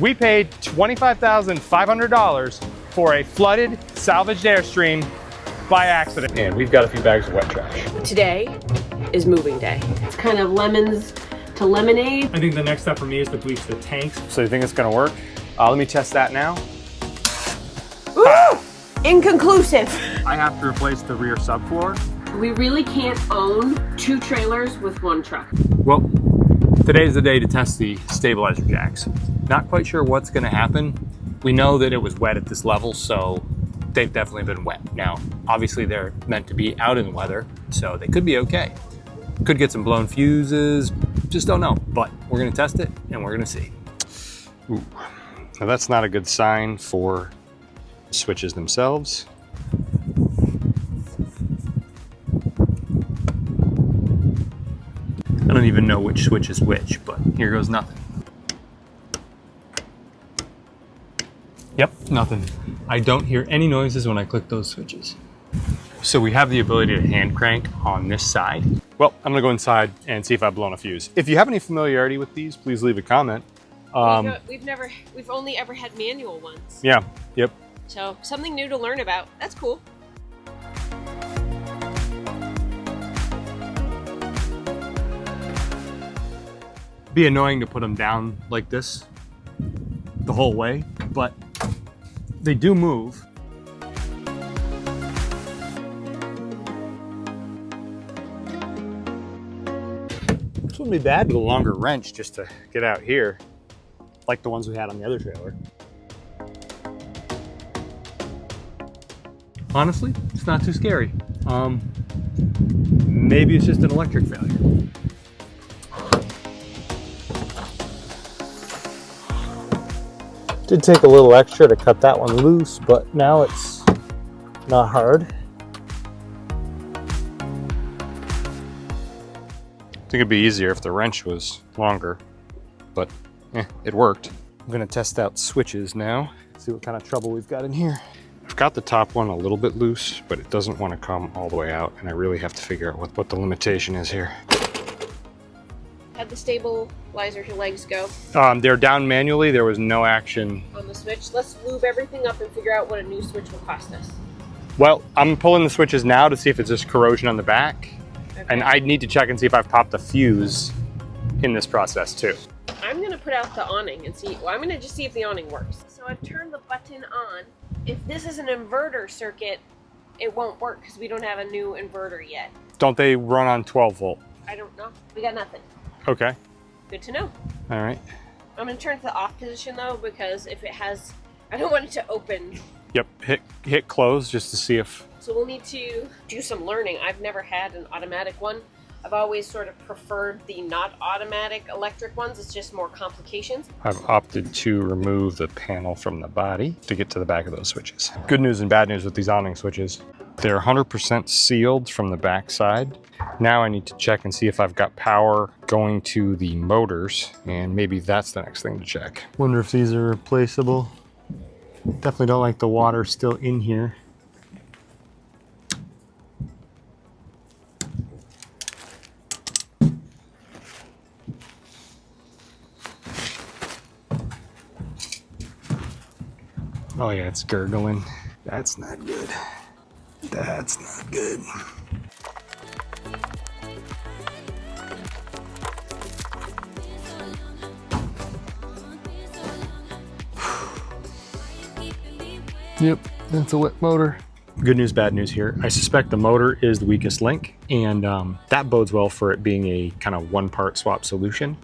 We paid $25,500 for a flooded, salvaged Airstream by accident. And we've got a few bags of wet trash. Today is moving day. It's kind of lemons to lemonade. I think the next step for me is to bleach the tanks. So you think it's gonna work? Let me test that now. Ooh, inconclusive. I have to replace the rear subfloor. We really can't own 2 trailers with 1 truck. Well, today's the day to test the stabilizer jacks. Not quite sure what's gonna happen. We know that it was wet at this level, so they've definitely been wet. Now, obviously they're meant to be out in the weather, so they could be okay. Could get some blown fuses, just don't know. But we're gonna test it and we're gonna see. Ooh. Now that's not a good sign for the switches themselves. I don't even know which switch is which, but here goes nothing. Yep, nothing. I don't hear any noises when I click those switches. So we have the ability to hand crank on this side. Well, I'm gonna go inside and see if I've blown a fuse. If you have any familiarity with these, please leave a comment. We've only ever had manual ones. Yeah, yep. So something new to learn about. That's cool. Be annoying to put them down like this the whole way, but they do move. This wouldn't be bad with a longer wrench just to get out here, like the ones we had on the other trailer. Honestly, it's not too scary. Maybe it's just an electric failure. Did take a little extra to cut that one loose, but now it's not hard. I think it'd be easier if the wrench was longer, but it worked. I'm gonna test out switches now, see what kind of trouble we've got in here. I've got the top one a little bit loose, but it doesn't want to come all the way out, and I really have to figure out what the limitation is here. How'd the stabilizer legs go? They're down manually. There was no action On the switch? Let's lube everything up and figure out what a new switch will cost us. Well, I'm pulling the switches now to see if it's just corrosion on the back. Okay. And I need to check and see if I've popped the fuse in this process too. I'm gonna put out the awning and see, I'm gonna just see if the awning works. So I've turned the button on. If this is an inverter circuit, it won't work because we don't have a new inverter yet. Don't they run on 12 volt? I don't know. We got nothing. Okay. Good to know. All right. I'm gonna turn to the off position though, because if it has, I don't want it to open. Yep, hit close just to see if... So we'll need to do some learning. I've never had an automatic one. I've always sort of preferred the not automatic electric ones. It's just more complications. I've opted to remove the panel from the body to get to the back of those switches. Good news and bad news with these awning switches. They're 100% sealed from the back side. Now I need to check and see if I've got power going to the motors, and maybe that's the next thing to check. Wonder if these are replaceable. Definitely don't like the water still in here. Oh yeah, it's gurgling. That's not good. That's not good. Yep, that's a wet motor. Good news, bad news here. I suspect the motor is the weakest link, and that bodes well for it being a kind of one-part swap solution.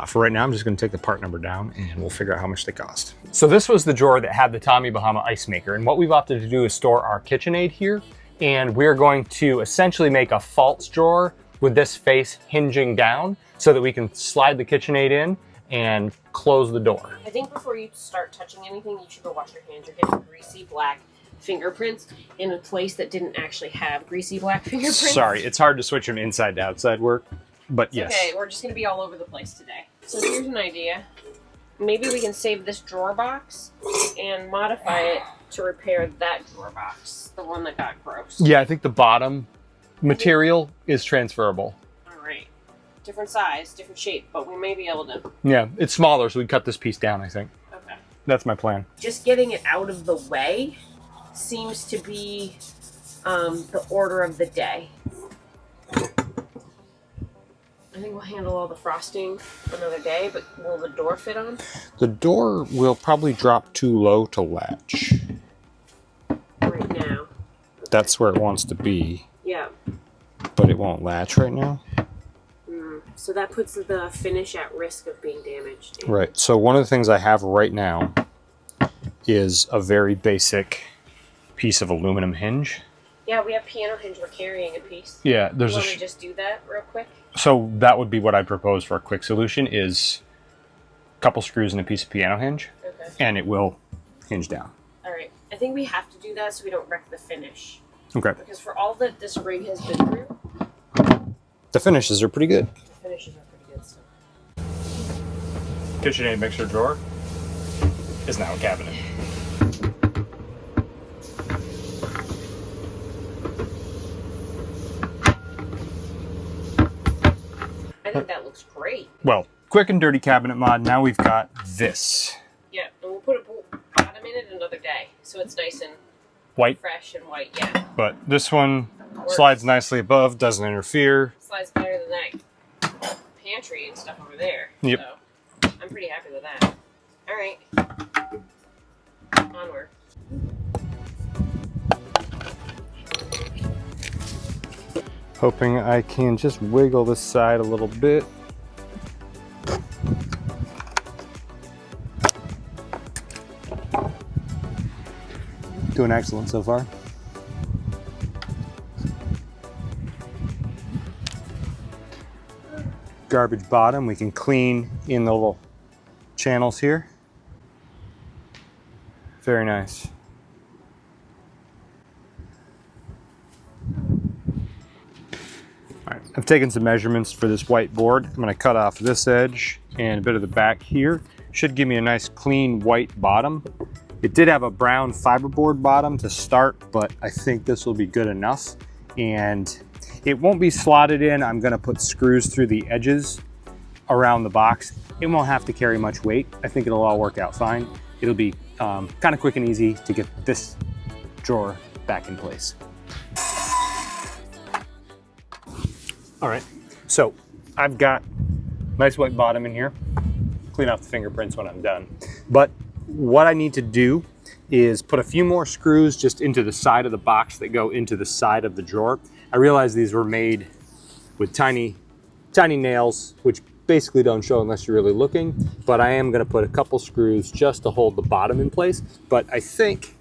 For right now, I'm just gonna take the part number down and we'll figure out how much they cost. So this was the drawer that had the Tommy Bahama ice maker, and what we've opted to do is store our KitchenAid here, and we're going to essentially make a false drawer with this face hinging down so that we can slide the KitchenAid in and close the door. I think before you start touching anything, you should go wash your hands. You're getting greasy black fingerprints in a place that didn't actually have greasy black fingerprints. Sorry, it's hard to switch from inside to outside work, but It's yes. okay, we're just gonna be all over the place today. So here's an idea. Maybe we can save this drawer box and modify it to repair that drawer box, the one that got gross. Yeah, I think the bottom material is transferable. All right, different size, different shape, but we may be able to. Yeah, it's smaller, so we cut this piece down, I think. Okay. That's my plan. Just getting it out of the way seems to be the order of the day. I think we'll handle all the frosting another day, but will the door fit on? The door will probably drop too low to latch. Right now. That's where it wants to be. Yeah. But it won't latch right now. So that puts the finish at risk of being damaged. Right. So one of the things I have right now is a very basic piece of aluminum hinge. Yeah, we have piano hinge. We're carrying a piece. Yeah, there's you want to just do that real quick? So that would be what I propose for a quick solution is a couple screws and a piece of piano hinge. Okay. And it will hinge down. All right. I think we have to do that so we don't wreck the finish. Okay. Because for all that this rig has been through, the finishes are pretty good. The finishes are pretty good stuff. KitchenAid mixer drawer is now a cabinet. I think that looks great. Well, quick and dirty cabinet mod. Now we've got this. Yeah, and we'll put a bottom in it another day, so it's nice and white, fresh and white. Yeah. But this one slides nicely above, doesn't interfere. Slides better than that pantry and stuff over there. Yep. So I'm pretty happy with that. All right. Onward. Hoping I can just wiggle this side a little bit. Doing excellent so far. Garbage bottom, we can clean in the little channels here. Very nice. All right, I've taken some measurements for this white board. I'm gonna cut off this edge and a bit of the back here. Should give me a nice clean white bottom. It did have a brown fiberboard bottom to start, but I think this will be good enough. And it won't be slotted in. I'm gonna put screws through the edges around the box. It won't have to carry much weight. I think it'll all work out fine. It'll be kind of quick and easy to get this drawer back in place. All right, so I've got nice white bottom in here. Clean off the fingerprints when I'm done. But what I need to do is put a few more screws just into the side of the box that go into the side of the drawer. I realize these were made with tiny nails, which basically don't show unless you're really looking, but I am gonna put a couple screws just to hold the bottom in place. But I think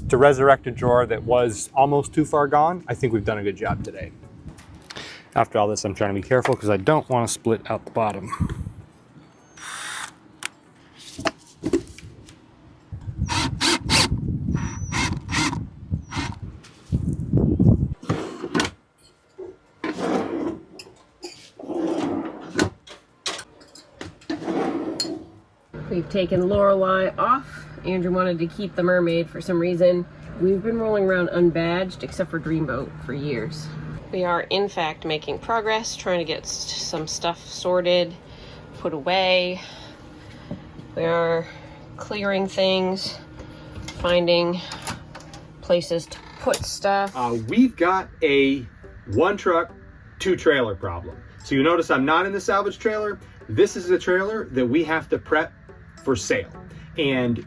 to resurrect a drawer that was almost too far gone, I think we've done a good job today. After all this, I'm trying to be careful because I don't want to split out the bottom. We've taken Lorelei off. Andrew wanted to keep the mermaid for some reason. We've been rolling around unbadged, except for Dreamboat, for years. We are, in fact, making progress, trying to get some stuff sorted, put away. We are clearing things, finding places to put stuff. We've got a one truck, two trailer problem. So you notice I'm not in the salvage trailer. This is the trailer that we have to prep for sale. And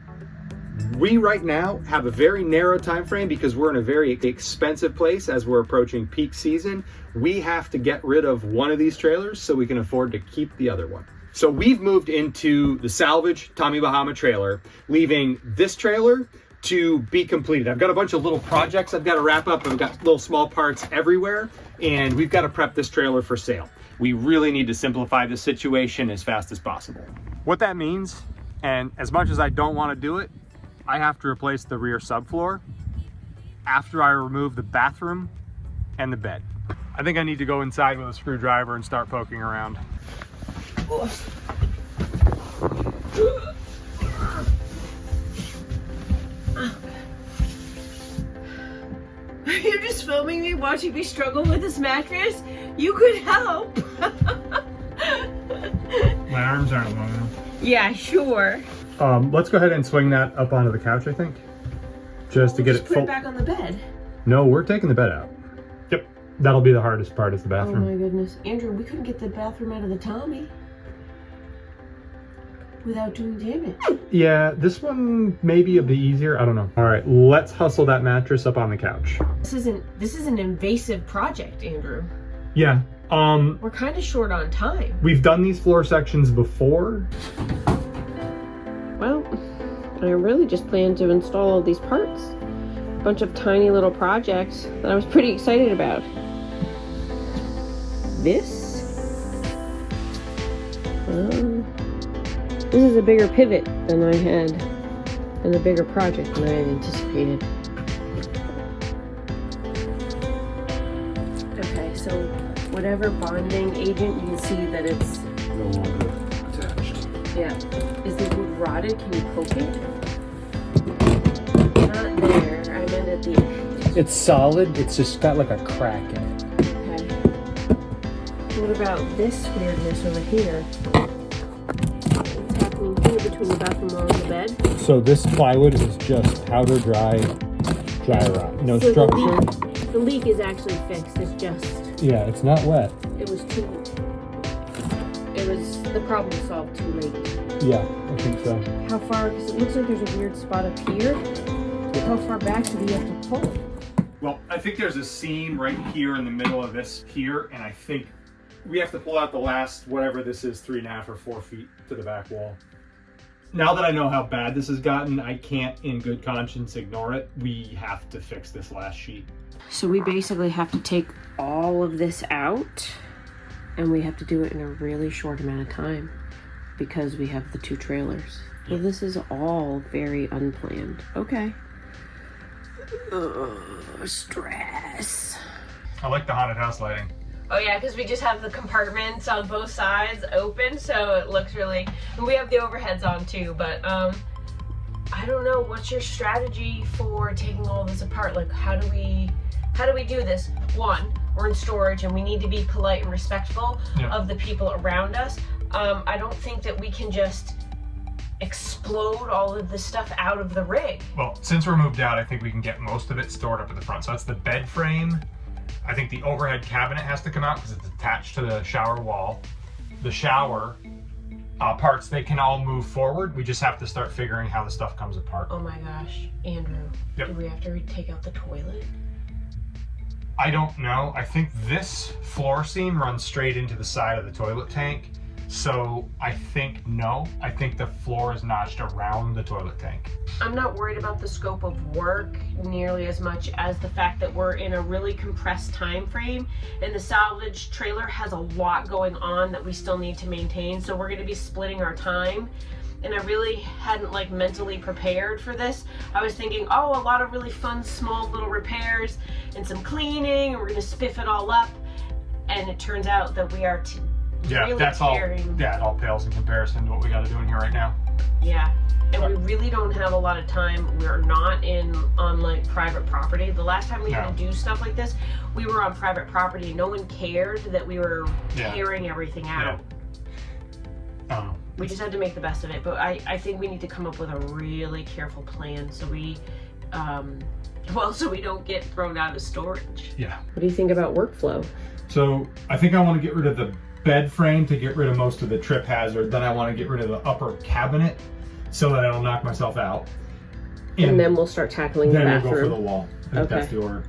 we right now have a very narrow time frame because we're in a very expensive place as we're approaching peak season. We have to get rid of one of these trailers so we can afford to keep the other one. So we've moved into the salvage Tommy Bahama trailer, leaving this trailer to be completed. I've got a bunch of little projects I've got to wrap up. I've got little small parts everywhere, and we've got to prep this trailer for sale. We really need to simplify the situation as fast as possible. What that means, and as much as I don't want to do it, I have to replace the rear subfloor after I remove the bathroom and the bed. I think I need to go inside with a screwdriver and start poking around. You're just filming me watching me struggle with this mattress? You could help. My arms aren't long enough. Yeah, sure. Let's go ahead and swing that up onto the couch, I think. Just to get it put full. it back on the bed. No, we're taking the bed out. Yep. That'll be the hardest part is the Oh bathroom. my goodness. Andrew, we couldn't get the bathroom out of the Tommy without doing damage. Yeah, this one may be a bit easier. I don't know. All right, let's hustle that mattress up on the couch. This is an invasive project, Andrew. Yeah. We're kind of short on time. We've done these floor sections before. Well, I really just plan to install all these parts. A bunch of tiny little projects that I was pretty excited about. This is a bigger pivot than I had, and a bigger project than I had anticipated. Okay, so whatever bonding agent, you can see that it's No longer attached. yeah. Is the wood rotted? Can you poke it? Not there. I meant at the edge. It's solid. It's just got like a crack in it. Okay. What about this weirdness over here? What's happening here between the bathroom wall and the bed? So this plywood is just powder dry rot. No So structure. The leak is actually fixed. It's just Yeah, it's not wet. it was the problem was solved too late. Yeah, I think so. How far? Because it looks like there's a weird spot up here. How far back do we have to pull? Well, I think there's a seam right here in the middle of this here, and I think we have to pull out the last, whatever this is, 3.5 or 4 feet to the back wall. Now that I know how bad this has gotten, I can't in good conscience ignore it. We have to fix this last sheet. So we basically have to take all of this out, and we have to do it in a really short amount of time because we have the 2 trailers. Well, this is all very unplanned. Okay. Stress. I like the haunted house lighting. Oh yeah, because we just have the compartments on both sides open, so it looks really, and we have the overheads on too, but I don't know, what's your strategy for taking all this apart? Like, how do we do this? One, we're in storage and we need to be polite and respectful of the people around us. I don't think that we can just explode all of this stuff out of the rig. Well, since we're moved out, I think we can get most of it stored up at the front. So that's the bed frame. I think the overhead cabinet has to come out because it's attached to the shower wall. The shower parts, they can all move forward. We just have to start figuring how the stuff comes apart. Oh my gosh, Andrew, do we have to take out the toilet? I don't know. I think this floor seam runs straight into the side of the toilet tank. So I think no. I think the floor is notched around the toilet tank. I'm not worried about the scope of work nearly as much as the fact that we're in a really compressed time frame, and the salvage trailer has a lot going on that we still need to maintain, so we're going to be splitting our time. And I really hadn't like mentally prepared for this. I was thinking, oh, a lot of really fun small little repairs and some cleaning, and we're going to spiff it all up, and it turns out that we are really that's caring. all. Yeah, it all pales in comparison to what we got to do in here right now. Yeah. And we really don't have a lot of time. We're not on like private property. The last time we had to do stuff like this, we were on private property. No one cared that we were tearing everything out. Yeah. We just had to make the best of it. But I think we need to come up with a really careful plan so we so we don't get thrown out of storage. Yeah. What do you think about workflow? So I think I want to get rid of the bed frame to get rid of most of the trip hazard. Then I want to get rid of the upper cabinet so that I don't knock myself out. And then we'll start tackling the bathroom. Then we'll go for the wall. I think that's the order.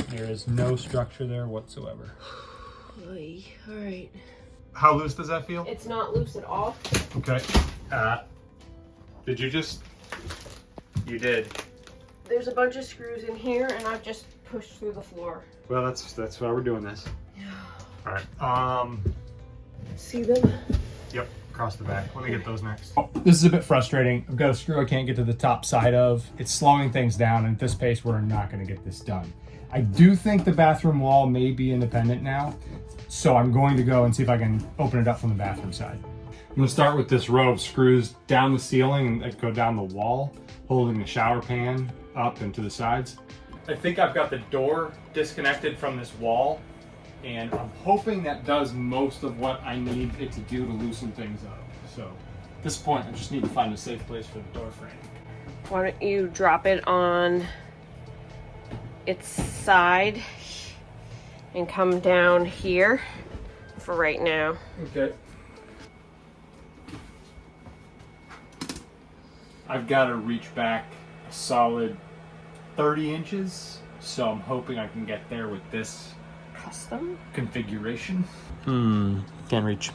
There is no structure there whatsoever. All right. How loose does that feel? It's not loose at all. Okay. Did you just? You did. There's a bunch of screws in here, and I've just pushed through the floor. Well, that's why we're doing this. All right. See them? Yep. Across the back. Let me get those next. Oh, this is a bit frustrating. I've got a screw I can't get to the top side of. It's slowing things down, and at this pace, we're not going to get this done. I do think the bathroom wall may be independent now, so I'm going to go and see if I can open it up from the bathroom side. I'm going to start with this row of screws down the ceiling that go down the wall, holding the shower pan up and to the sides. I think I've got the door disconnected from this wall, and I'm hoping that does most of what I need it to do to loosen things up. So at this point, I just need to find a safe place for the door frame. Why don't you drop it on its side and come down here for right now. Okay. I've got to reach back a solid 30 inches, so I'm hoping I can get there with this Custom configuration. Can't reach.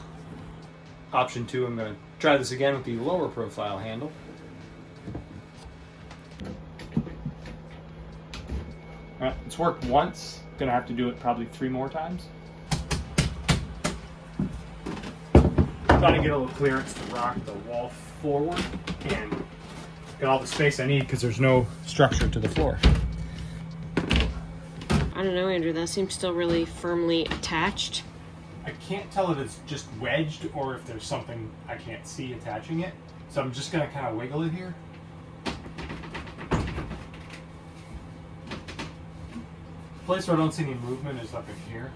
Option 2, I'm going to try this again with the lower profile handle. Alright, it's worked once. Gonna have to do it probably 3 more times. Trying to get a little clearance to rock the wall forward and get all the space I need because there's no structure to the floor. I don't know, Andrew, that seems still really firmly attached. I can't tell if it's just wedged or if there's something I can't see attaching it. So I'm just gonna kind of wiggle it here. The place where I don't see any movement is up in here.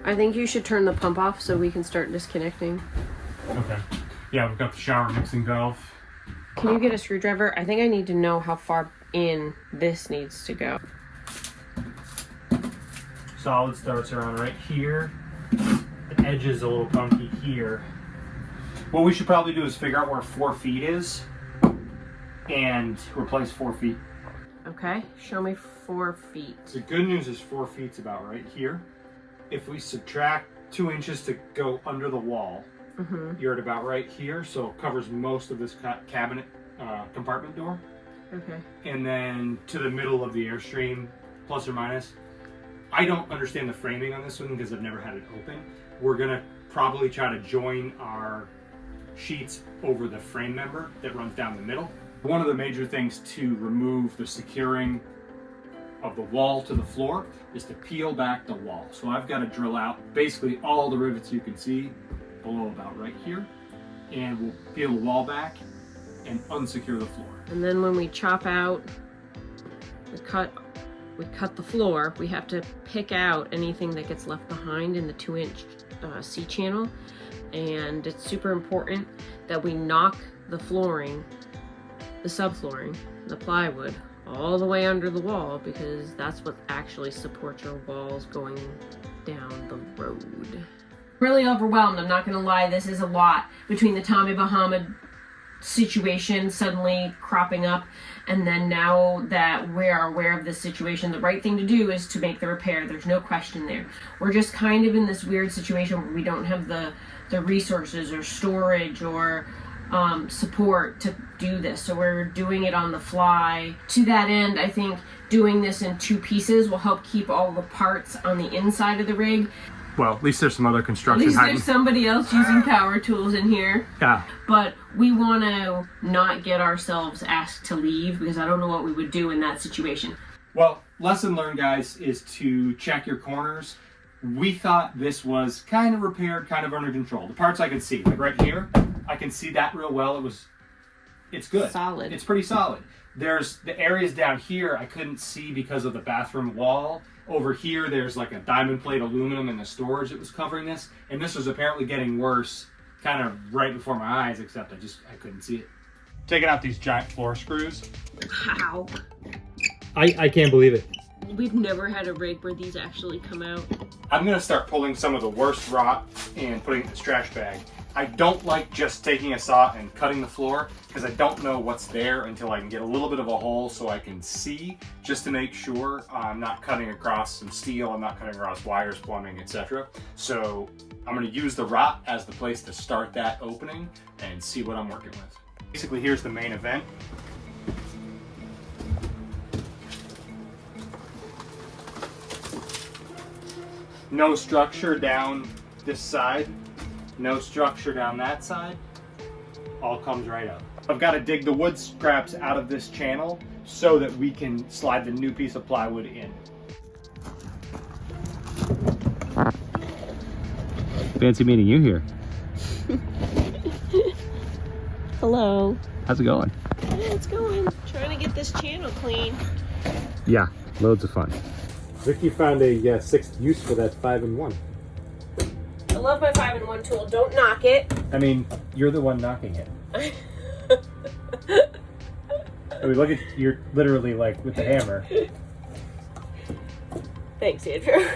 I think you should turn the pump off so we can start disconnecting. Okay. Yeah, we've got the shower mixing valve. Can you get a screwdriver? I think I need to know how far in this needs to go. Solid starts around right here. The edge is a little funky here. What we should probably do is figure out where 4 feet is and replace 4 feet. Okay, show me 4 feet. The good news is 4 feet's about right here. If we subtract 2 inches to go under the wall, you're at about right here, so it covers most of this cabinet compartment door. Okay. And then to the middle of the Airstream, plus or minus. I don't understand the framing on this one because I've never had it open. We're gonna probably try to join our sheets over the frame member that runs down the middle. One of the major things to remove the securing of the wall to the floor is to peel back the wall. So I've got to drill out basically all the rivets you can see below about right here, and we'll peel the wall back and unsecure the floor. And then when we chop out, we cut the floor, we have to pick out anything that gets left behind in the 2-inch C channel. And it's super important that we knock the flooring, the subflooring, the plywood, all the way under the wall, because that's what actually supports your walls going down the road. Really overwhelmed, I'm not gonna lie. This is a lot between the Tommy Bahama situation suddenly cropping up, and then now that we're aware of this situation, the right thing to do is to make the repair. There's no question there. We're just kind of in this weird situation where we don't have the resources or storage or support to do this, so we're doing it on the fly. To that end, I think doing this in 2 pieces will help keep all the parts on the inside of the rig. Well, at least there's some other At construction. least there's somebody else using power tools in here. Yeah. But we want to not get ourselves asked to leave, because I don't know what we would do in that situation. Well, lesson learned, guys, is to check your corners. We thought this was kind of repaired, kind of under control. The parts I could see, like right here, I can see that real well. It's good. Solid. It's pretty solid. There's the areas down here I couldn't see because of the bathroom wall. Over here, there's like a diamond plate aluminum in the storage that was covering this. And this was apparently getting worse kind of right before my eyes, except I couldn't see it. Taking out these giant floor screws. How? I can't believe it. We've never had a rig where these actually come out. I'm gonna start pulling some of the worst rot and putting it in this trash bag. I don't like just taking a saw and cutting the floor because I don't know what's there until I can get a little bit of a hole so I can see, just to make sure I'm not cutting across some steel, I'm not cutting across wires, plumbing, etc. So I'm gonna use the rot as the place to start that opening and see what I'm working with. Basically, here's the main event. No structure down this side. No structure down that side. All comes right up. I've got to dig the wood scraps out of this channel so that we can slide the new piece of plywood in. Fancy meeting you here. Hello. How's it going? Yeah, it's going. Trying to get this channel clean. Yeah, loads of fun. Vicky found a sixth use for that 5-in-1. I love my 5-in-1 tool. Don't knock it. I mean, you're the one knocking it. I mean, look at, you're literally like with the hammer. Thanks, Andrew.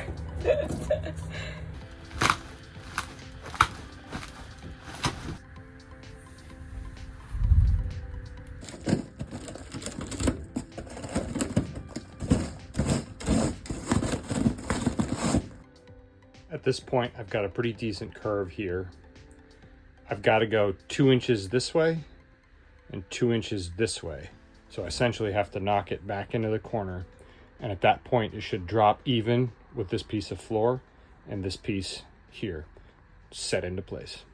At this point, I've got a pretty decent curve here. I've got to go 2 inches this way and 2 inches this way. So I essentially have to knock it back into the corner. And at that point, it should drop even with this piece of floor and this piece here, set into place.